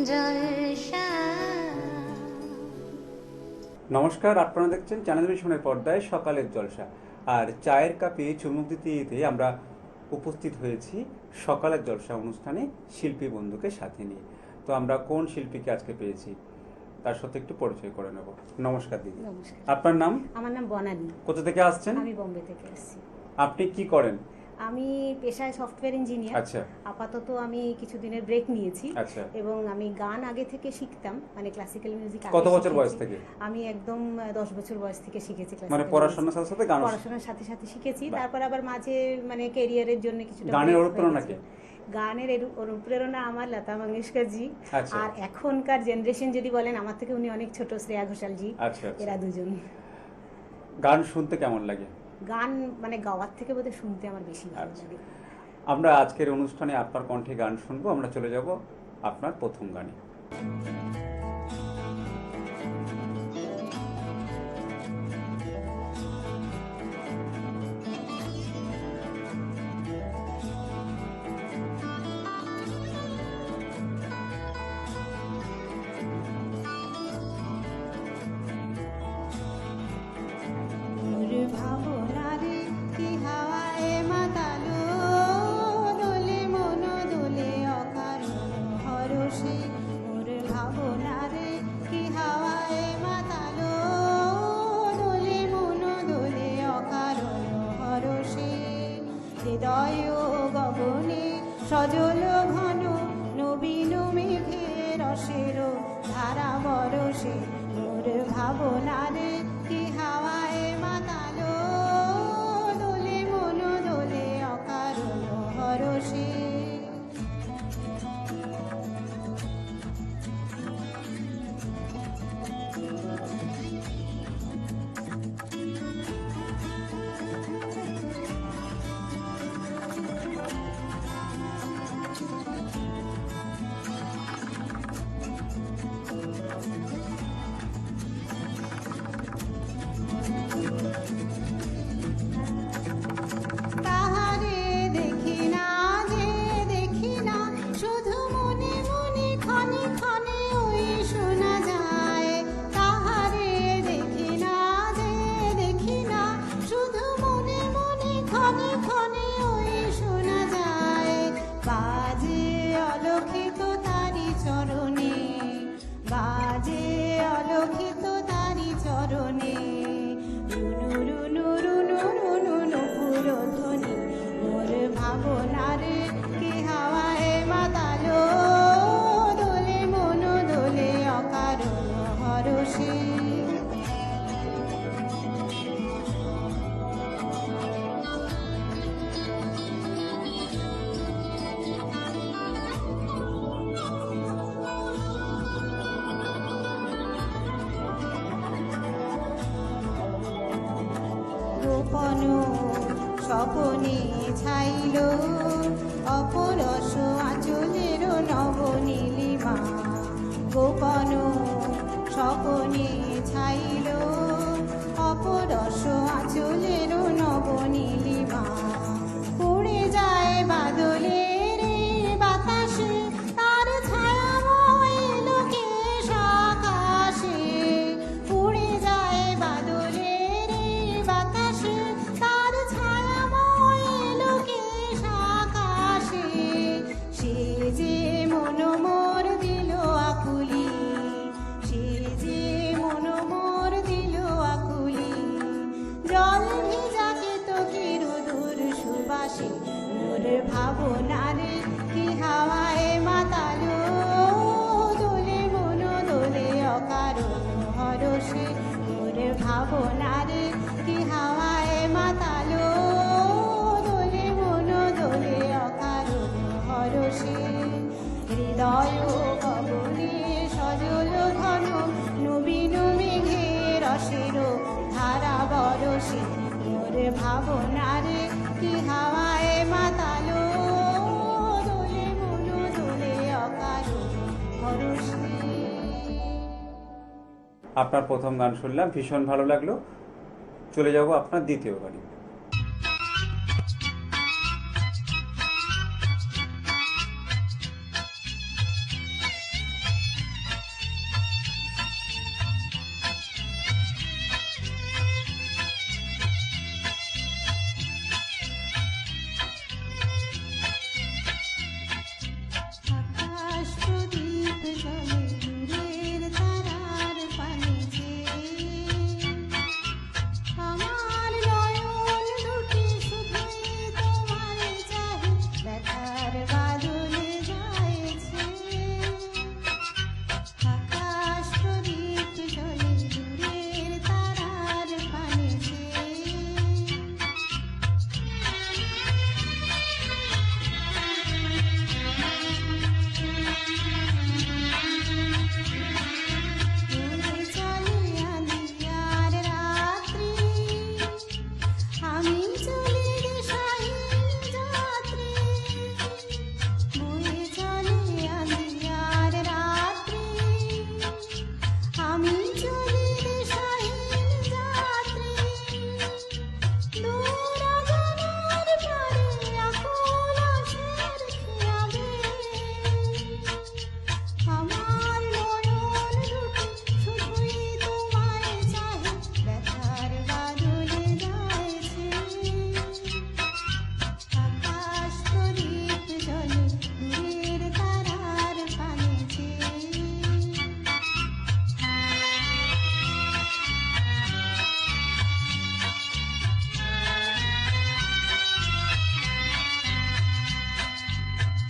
জলসা। নমস্কার, আপনারা দেখছেন চ্যানেল ভিশনের পর্দায় সকালের জলসা। আর চায়ের কাপে চুমুক দিতে দিতে আমরা উপস্থিত হয়েছি সকালের জলসা অনুষ্ঠানে শিল্পী বন্ধুকে সাথে নিয়ে। তো আমরা কোন শিল্পীকে আজকে পেয়েছি তার সাথে একটু পরিচয় করে নেব। নমস্কার দিদি। নমস্কার। আপনার নাম? আমার নাম বনানী। কোথা থেকে আসছেন? আমি বোম্বে থেকে এসেছি। আপনি কি করেন? আমি পেশায় সফটওয়্যার ইঞ্জিনিয়ার। আচ্ছা। আপাতত আমি কিছুদিনের ব্রেক নিয়েছি। আচ্ছা। এবং আমি গান আগে থেকে শিখতাম, মানে ক্লাসিক্যাল মিউজিক। কত বছর বয়স থেকে? আমি একদম 10 বছর বয়স থেকে শিখেছি। মানে পড়াশোনার সাথে সাথে গান? পড়াশোনার সাথে সাথে শিখেছি। তারপর আবার মাঝে মানে ক্যারিয়ারের জন্য কিছুটা। গানের অনুপ্রেরণা কি? গানের অনুপ্রেরণা আমার লতা মঙ্গেশকর জি। আচ্ছা। আর এখনকার জেনারেশন যদি বলেন, আমার থেকে উনি অনেক ছোট, শ্রেয়া ঘোষাল জি। আচ্ছা। এরা দুজন। গান শুনতে কেমন লাগে? গান মানে গাওয়ার থেকে বোধহয় শুনতে আমার বেশি ভালো লাগে। আমরা আজকের অনুষ্ঠানে আপনার কণ্ঠে গান শুনবো। আমরা চলে যাব আপনার প্রথম গানে। ভাবনারে কি হাওয়ায় মাতালো, দোলে মন দোলে অকারণ হরষে। মোর ভাবনারে কি হাওয়ায় মাতালো, দোলে মন দোলে অকারণ হরষে। হৃদয় গগনে সজল ঘন নবীন মেঘের রসের ধারা বরষে। মোর ভাবনারে কি হাওয়ায় মাতালো, দোলে মন দোলে অকারণ হরষে। তাহারে দেখি না যে দেখি না, শুধু মনে মনে ক্ষণে ক্ষণে ওই শোনা যায়। তাহারে দেখি না যে দেখি না, শুধু মনে মনে ক্ষণে ক্ষণে ওই শোনা যায়। বাজে অলক্ষিত তারি চরণে, বাজে অলক্ষিত তারি চরণে। রুনু রুনু রুনু রুনু নকুল ধ্বনি। মোর ভাবনারে কি হাওয়ায় মাতালো, দোলে মন দোলে অকারণ হরষে। গোপন স্বপনে ছাইল অপরস আঁচলের নবনীলিমা। গোপন স্বপনে ছাইল অপরস আঁচলের নবনীলিমা। উড়ে যায় বাদলের বাতাসে, তার ছায়াময় লোকেশ আকাশে। উড়ে যায় বাদলের বাতাসে, তার ছায়াময় লোকেশ আকাশে। সে যে মন মোর দিল আকুলি, সে যে মন মোর দিল আকুলি। জল ভিজা কেতকীর দূর সুবাসে। মোর ভাবনারে কি হাওয়ায় মাতালো, দোলে মন দোলে অকারণ হরষে। মোর ভাবনারে কি হাওয়ায় মাতালো, দোলে মন দোলে অকারণ হরষে। হৃদয় গগনে সজল ঘন নবীন মেঘের রসের ধারা বরষে। মোর ভাবনারে কি হাওয়ায় মাতালো, দোলে মন দোলে অকারণ হরষে। আপনার প্রথম গান শুনলাম, ভীষণ ভালো লাগলো। চলে যাব আপনার দ্বিতীয় গানে।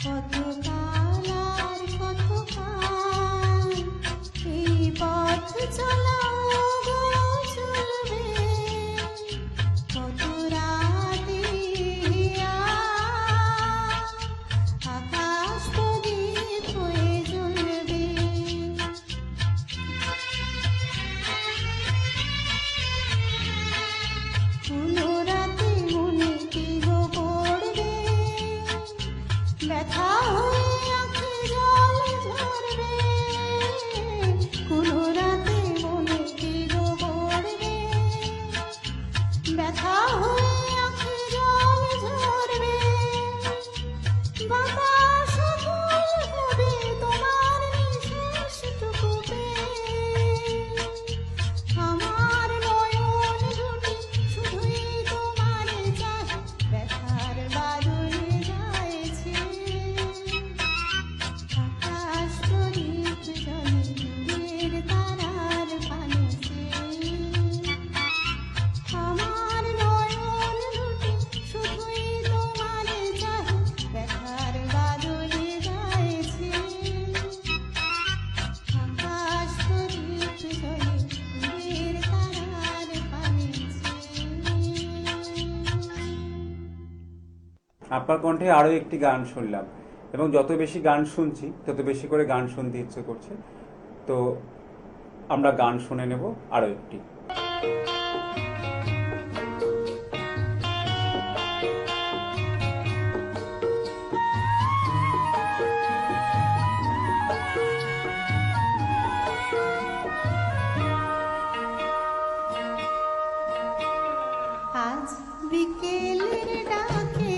কতকাল আর কতকাল এই পথ চলা গো চলবে, কত রাতে আকাশ প্রদীপ হয়ে জ্বলবে। কোনো রাতে মনে কি গো পড়বে, ব্যথা হয়ে আঁখি জল ঝরবে। কোনো রাতে মনে কি গো পড়বে, ব্যথা হয়ে আঁখি জল ঝরবে। বাতাস ফুল হবে তোমার নিঃশ্বাসটুকু পেয়ে, আমার নয়ন দুটি শুধুই তোমারে চাহে, ব্যথার বাদলে যাইছে। আকাশ প্রদীপ জলে দূরের তারার পানিতে, আমার নয়ন দুটি শুধুই তোমারে চাহে, ব্যথার বাদলে যাইছে। আকাশ প্রদীপ জলে দূরের তারার পানিতে। আপনার কণ্ঠে আরো একটি গান শুনলাম, এবং যত বেশি গান শুনছি তত বেশি করে গান শুনতে ইচ্ছে করছে। তো আমরা গান শুনে নেব আরো একটি। আজ বিকেলের ডাকে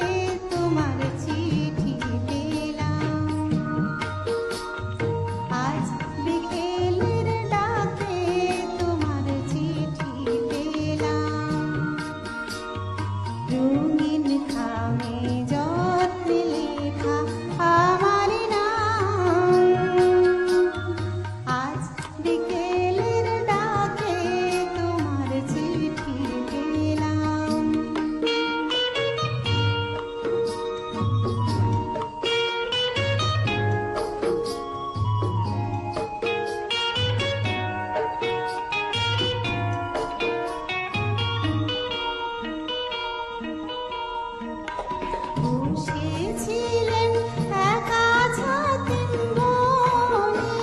তোমার চিঠি পেলাম, আজ বিকেলের ডাকে তোমার চিঠি পেলাম। রঙিন খামে যত্নে লেখা আমার নাম, আজ বিকেলের ডাকে তোমার চিঠি পেলাম। বসেছিলেন একা ছাতিম বনে,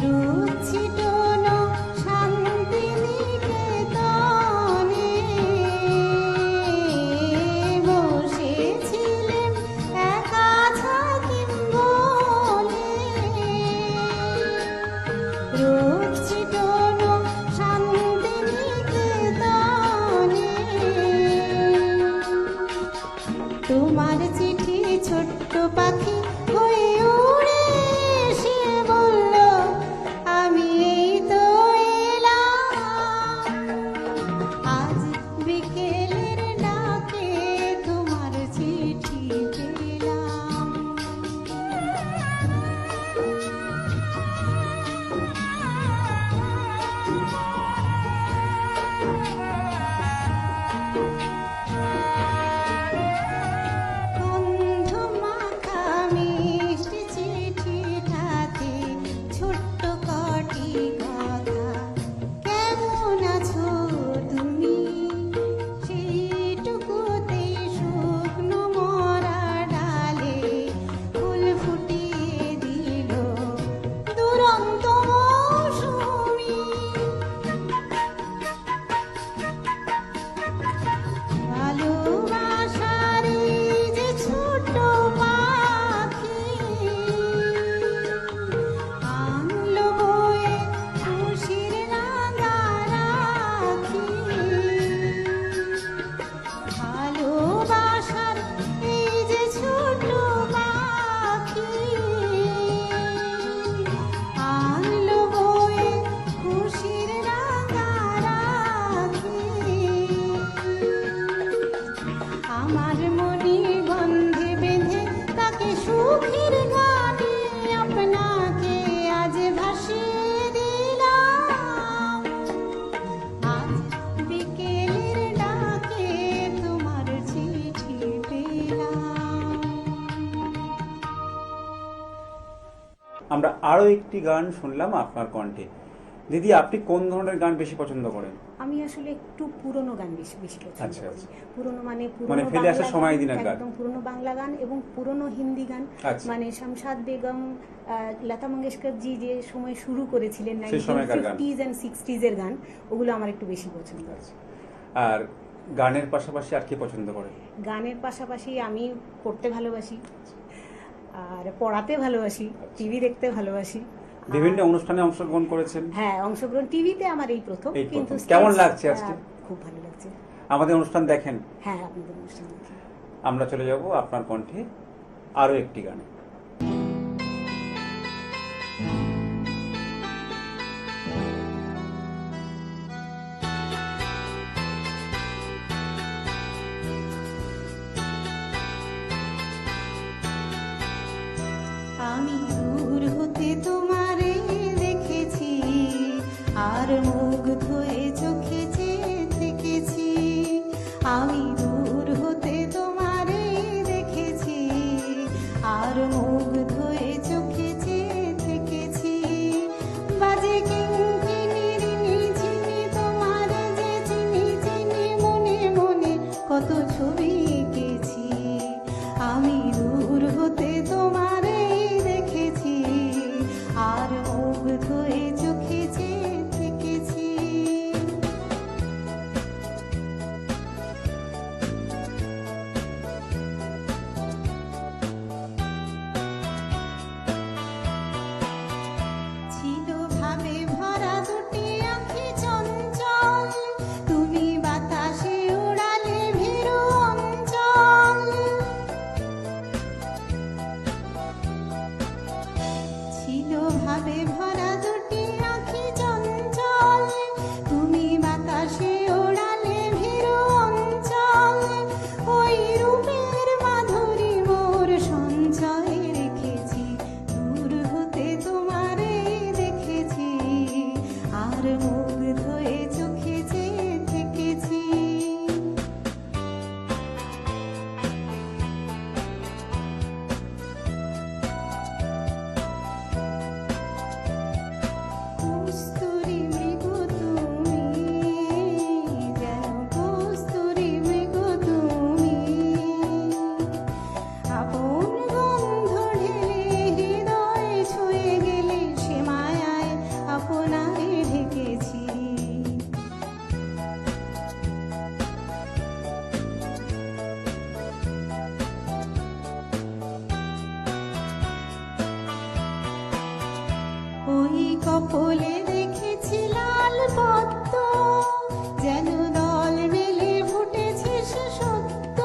রূপ ছিটানো শান্তিনিকেতনে। বসেছিলেন একা ছাতিম বনে, রূপ ছিটানো শান্তিনিকেতনে। তোমার চিঠি ছোট্ট পাখি হয়ে উড়ে এসে বলল, আমি এই তো এলাম। আজ বিকেলের ডাকে তোমার চিঠি পেলাম। গন্ধ মাখা মিষ্টি চিঠিটাতে ছোট্ট কটি কথা, কেমন আছো তুমি, সেইটুকুতেই শুকনো মরা ডালে ফুল ফুটিয়ে দিল দুরন্ত মৌসুমি। ভালোবাসার এই যে ছোট পাখি, আনলো বয়ে খুশির রাঙা রাখি। ভালোবাসার এই যে ছোট পাখি, আনলো বয়ে খুশির রাঙা রাখি। আমার মনে গন্ধে বেঁধে তাকে সুখের গানে আপনাকে আজ ভাসিয়ে দিলাম। আজ বিকেলের ডাকে তোমার চিঠি পেলাম। আমরা আরো একটি গান শুনলাম আপনার কণ্ঠে। দিদি, আপনি কোন ধরনের গান বেশি পছন্দ করেন? আমি আসলে একটু পুরনো গান বেশি বেশি পছন্দ আচ্ছা, করি। আচ্ছা। পুরনো মানে মানে পুরনো ফেলে আসা বাংলা সময় গান, দিনের গান। একদম পুরনো বাংলা গান এবং পুরনো হিন্দি গান। আচ্ছা। মানে শামশাদ বেগম, লতা মঙ্গেশকর জি যে সময় শুরু করেছিলেন সেই সময়কার গান। 1950s and 60s এর গান, ওগুলো আমার একটু বেশি পছন্দ। আচ্ছা। আর গানের পাশাপাশি আর কি পছন্দ করেন? গানের পাশাপাশি আমি পড়তে ভালোবাসি, আর পড়াতে ভালোবাসি, টিভি দেখতে ভালোবাসি। বিভিন্ন অনুষ্ঠানে অংশগ্রহণ করেছেন? হ্যাঁ, অংশগ্রহণ টিভিতে আমার এই প্রথম, এই প্রথম। কিন্তু কেমন stage, লাগছে আজকে? খুব ভালো লাগছে। আমাদের অনুষ্ঠান দেখেন? হ্যাঁ, আপনাদের অনুষ্ঠান দেখি। আমরা চলে যাব আপনার কণ্ঠে আরো একটি গানে। আমি দূর হতে তোমারে দেখেছি, আর মুগ্ধ হয়ে চোখে চেয়ে থেকেছি। আমি দূর হতে তোমারে দেখেছি, আর মুগ্ধ হয়ে চোখে চেয়ে থেকেছি। বাজে কিংকিনির মিঝিমি তোমার যে চিনি চিনি, মনে মনে কত ছবি এঁকেছি। আমি দূর হতে তোমারে দেখেছি, আর মুগ্ধ হয়ে চোখে চেয়ে থেকেছি। ছিল ভাবে ভরা দুটি আঁখি চঞ্চল, তুমি বাতাসে উড়ালে ভীরু অঞ্চল। ছিল ভাবে ভরা দুটি আঁখি চঞ্চল, তুমি বাতাসে ওড়ালে ভীরু অঞ্চল। ওই রূপের মাধুরী মোর সঞ্চয়ে রেখেছি, দূর হতে তোমারে দেখেছি, আর মুগ্ধ হয়ে চোখে চেয়ে থেকেছি। কস্তুরী মৃগ তুমি, যেন কস্তুরী মৃগ তুমি, আপন গন্ধ ঢেলে হৃদয় ছুঁয়ে গেলে, সে মায়ায় আপনারে ঢেকেছি। ওই কপলে দেখেছি লাল পদ্ম, যেন দল মেলে ফুটেছে সে সত্য।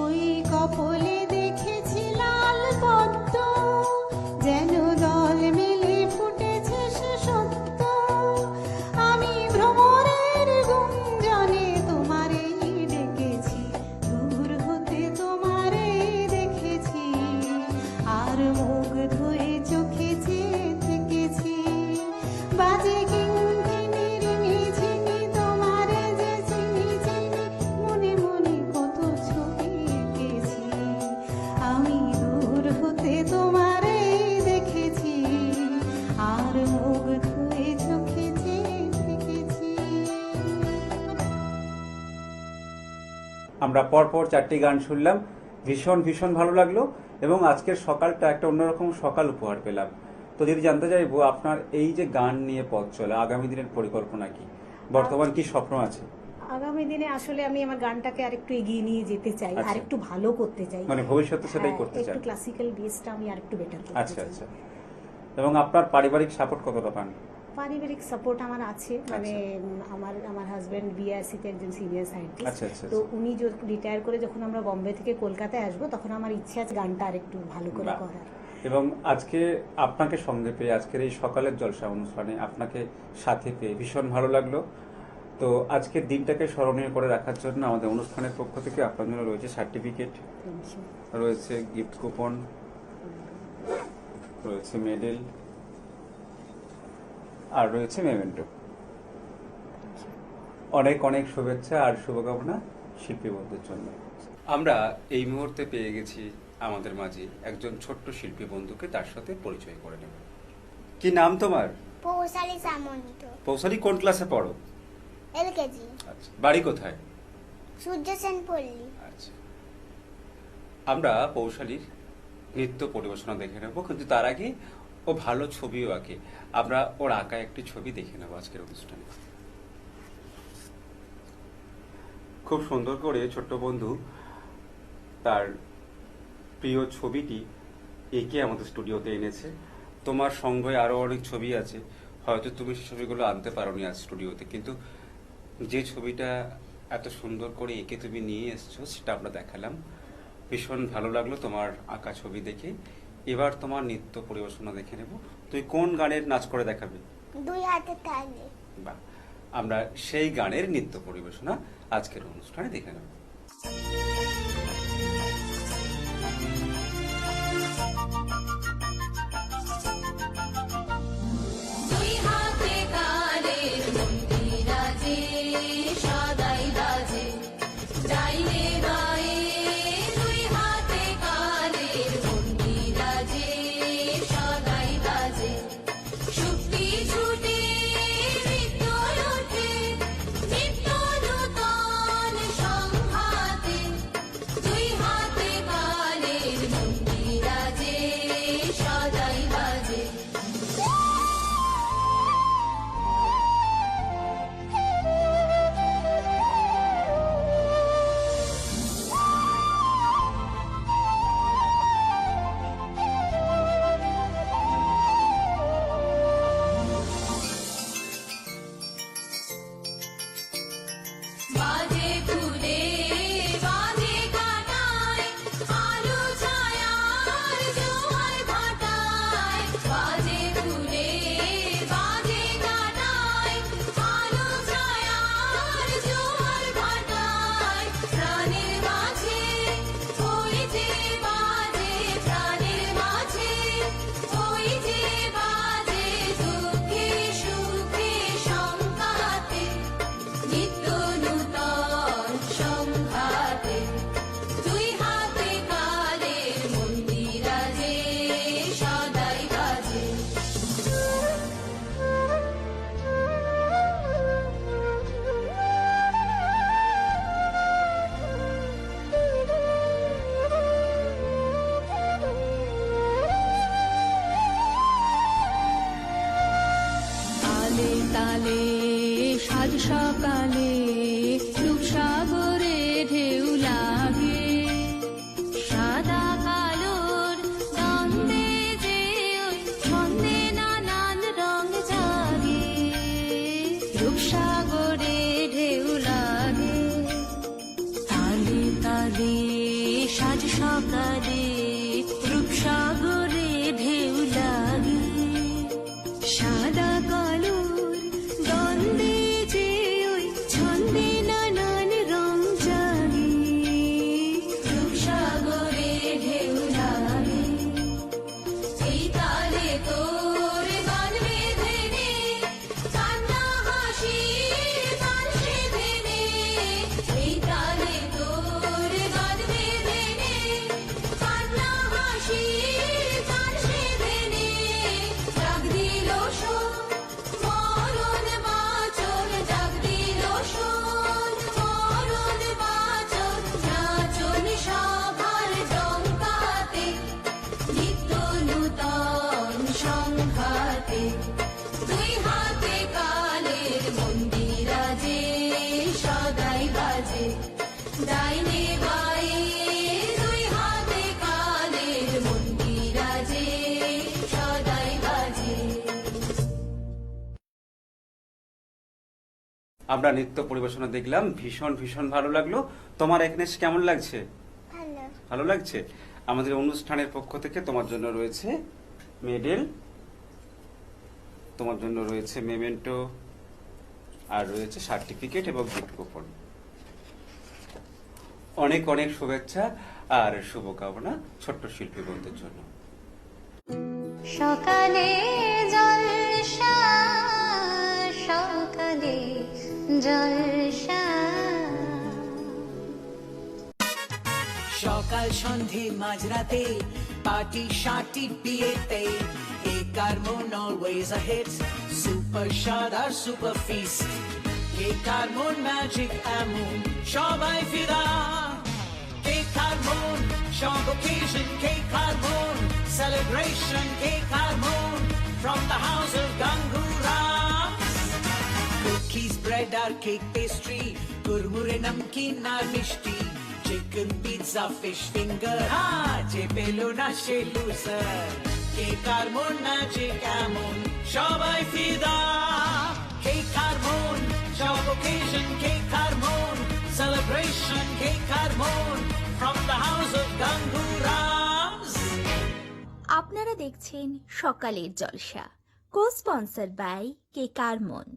ওই কপলে দেখেছি লাল পদ্ম, যেন দল মেলে ফুটেছে সে সত্য। আমি ভ্রমরের গুঞ্জনে তোমারে ডেকেছি, দূর হতে তোমারে দেখেছি, আর মুগ্ধ হয়ে চোখে চেয়ে থেকেছি। বাজে কিংকিনির মিঝিমি তোমারে যে চিনি চিনি, মনে মনে কত ছবি এঁকেছি। আমি দূর হতে তোমারে দেখেছি, আর মুগ্ধ হয়ে চোখে চেয়ে থেকেছি। আমরা পরপর চারটি গান শুনলাম, ভীষণ ভীষণ ভালো লাগলো এবং আজকের সকালটা একটা অন্যরকম সকাল উপহার পেলাম। তো যদি জানতে চাইবো আপনার এই যে গান নিয়ে পথ চলা, আগামী দিনের পরিকল্পনা কি, বর্তমান কি স্বপ্ন আছে? আগামী দিনে আসলে আমি আমার গানটাকে আরেকটু এগিয়ে নিয়ে যেতে চাই, আচ্ছা। আরেকটু ভালো করতে চাই। মানে ভবিষ্যতে সেটাই হ্যাঁ, করতে চান? একটু ক্লাসিক্যাল বেসটা আমি আরেকটু বেটার করতে আচ্ছা চাই। আচ্ছা। এবং আপনার পারিবারিক সাপোর্ট কতটা পান? পারিবারিক সাপোর্ট আমার আছে, মানে আমার আমার হাজবেন্ড বিআরসিতে একজন সিনিয়র সায়েন্টিস্ট। আচ্ছা, আচ্ছা, তো উনি রিটায়ার করে যখন আমরা বম্বে থেকে কলকাতায় আসবো, তখন আমার ইচ্ছা আছে গানটা আরেকটু ভালো করে বাহ। করার। এবং আজকে আপনাকে সঙ্গে পেয়ে, আজকের এই সকালের জলসা অনুষ্ঠানে আপনাকে সাথে পেয়ে ভীষণ ভালো লাগলো। তো আজকের দিনটাকে স্মরণীয় করে রাখার জন্য আমাদের অনুষ্ঠানের পক্ষ থেকে আপনার জন্য রয়েছে সার্টিফিকেট, রয়েছে গিফট কুপন, রয়েছে মেডেল, আর রয়েছে মেমেন্টো। অনেক অনেক শুভেচ্ছা আর শুভকামনা শিল্পী বন্ধুর জন্য। আমরা এই মুহূর্তে পেয়ে গেছি আমাদের মাঝে একজন ছোট্ট শিল্পী বন্ধুকে, তার সাথে পরিচয় করে নেব। কি নাম তোমার? পৌশালী সামন্ত। পৌশালী কোন ক্লাসে পড়ো? এলকেজি। আচ্ছা, বাড়ি কোথায়? সূর্য সেন পল্লী। আচ্ছা, আমরা পৌশালীর নৃত্য পরিবেশনা দেখে নেব, কিন্তু তার আগে ও ভালো ছবিও আঁকে। আমরা ওর আঁকা একটি ছবি দেখে নেব আজকের অনুষ্ঠানে। খুব সুন্দর করে ছোট্ট বন্ধু তার প্রিয় ছবিটি এঁকে আমাদের স্টুডিওতে এনেছে। তোমার সঙ্গে আরো অনেক ছবি আছে, হয়তো তুমি সেই ছবিগুলো আনতে পারোনি আজ স্টুডিওতে, কিন্তু যে ছবিটা এত সুন্দর করে এঁকে তুমি নিয়ে এসছো সেটা আমরা দেখালাম। ভীষণ ভালো লাগলো তোমার আঁকা ছবি দেখে। এবার তোমার নৃত্য পরিবেশনা দেখে নেব। তুই কোন গানের নাচ করে দেখাবে? দুই হাতে তালে। বাহ, আমরা সেই গানের নৃত্য পরিবেশনা আজকের অনুষ্ঠানে দেখে নেব। দুই হাতে কালের মন্দিরাজে সদাই বাজে, ডাইনে বায়ে দুই হাতে কালের মন্দিরাজে সদাই বাজে। শুক্তি ছুটে নৃত্য ওঠে, নিত্য নূতন সংঘাতে। দুই হাতে কালের মন্দিরাজে সদাই বাজে। বাজে ফুলে বাজে কাটায়, আলো ছায়ার জোয়ার ভাটায়। বাজে ফুলে বাজে কাটায়, আলো ছায়ার জোয়ার ভাটায়। প্রাণের মাঝে ওই যে বাজে, প্রাণের মাঝে ওই যে বাজে। দুঃখে সুখে সংঘাতে, নিত্য নূতন সংঘাতে। দুই হাতে কালের মন্দিরাজে সদাই বাজে। তালে তালে সাজ সকালে রূপসাগরে ঢেউ লাগে। সাদা কালোর দ্বন্দ্বে যে ওই ছন্দে নানান রং জাগে। রূপসাগরে ঢেউ লাগে। তালে তালে সাজ সকালে রূপসাগরে ঢেউ লাগে। সাদা কালোর দ্বন্দ্বে যে ওই ছন্দে নানান রং জাগে। রূপসাগরে ঢেউ লাগে। এই তালে তোর গান বেঁধে নে, কান্না হাসি গান সেধে নে। এই তালে তোর গান বেঁধে নে, কান্না হাসি গান সেধে নে। জাগ দিল শোন মরণ বাঁচন, জাগ দিল শোন মরণ বাঁচন। নাচন সভার জঙ্কাতে, নিত্য নূতন সংঘাতে। দুই হাতে কালের মন্দিরাজে সদাই বাজে, ডাইনে বায়ে দুই হাতে কালের মন্দিরাজে সদাই বাজে। আমরা নৃত্য পরিবেশনা দেখলাম, ভীষণ ভীষণ ভালো লাগলো। তোমার এখানে এসে কেমন লাগছে? ভালো। ভালো লাগছে। আমাদের অনুষ্ঠানের পক্ষ থেকে তোমার জন্য রয়েছে মেডেল, তোমার জন্য রয়েছে মেমেন্টো, আর রয়েছে সার্টিফিকেট এবং গিফট কুপন। অনেক অনেক শুভেচ্ছা আর শুভকামনা ছোট্ট শিল্পী বন্ধুর জন্য। সকালে জলসা, সকালে জলসা। সকাল সন্ধে মাঝরাতে পার্টি শার্টি বিয়েতে কেক আর মন অলওয়েজ আ হিট সুপার স্বাদ আর সুপার ফিস্ট কেক আর মন ম্যাজিক এমন সবাই ফিদা কেক আর মন সব occasion কেক আর মন celebration কেক আর মন from the house of Gangura cookies bread R cake pastry কুরমুরে namkeen আর মিষ্টি চিকেন পিৎজা ফিশ ফিঙ্গার যে পেলো না সে লুজার কেক আর মন ম্যাজিক এমন সবাই ফিদা কেক আর মন সব occasion কেক আর মন celebration কেক আর মন from the house of Ganguras আপনারা দেখছেন সকালের জলসা, কো স্পন্সার বাই কেকার মন।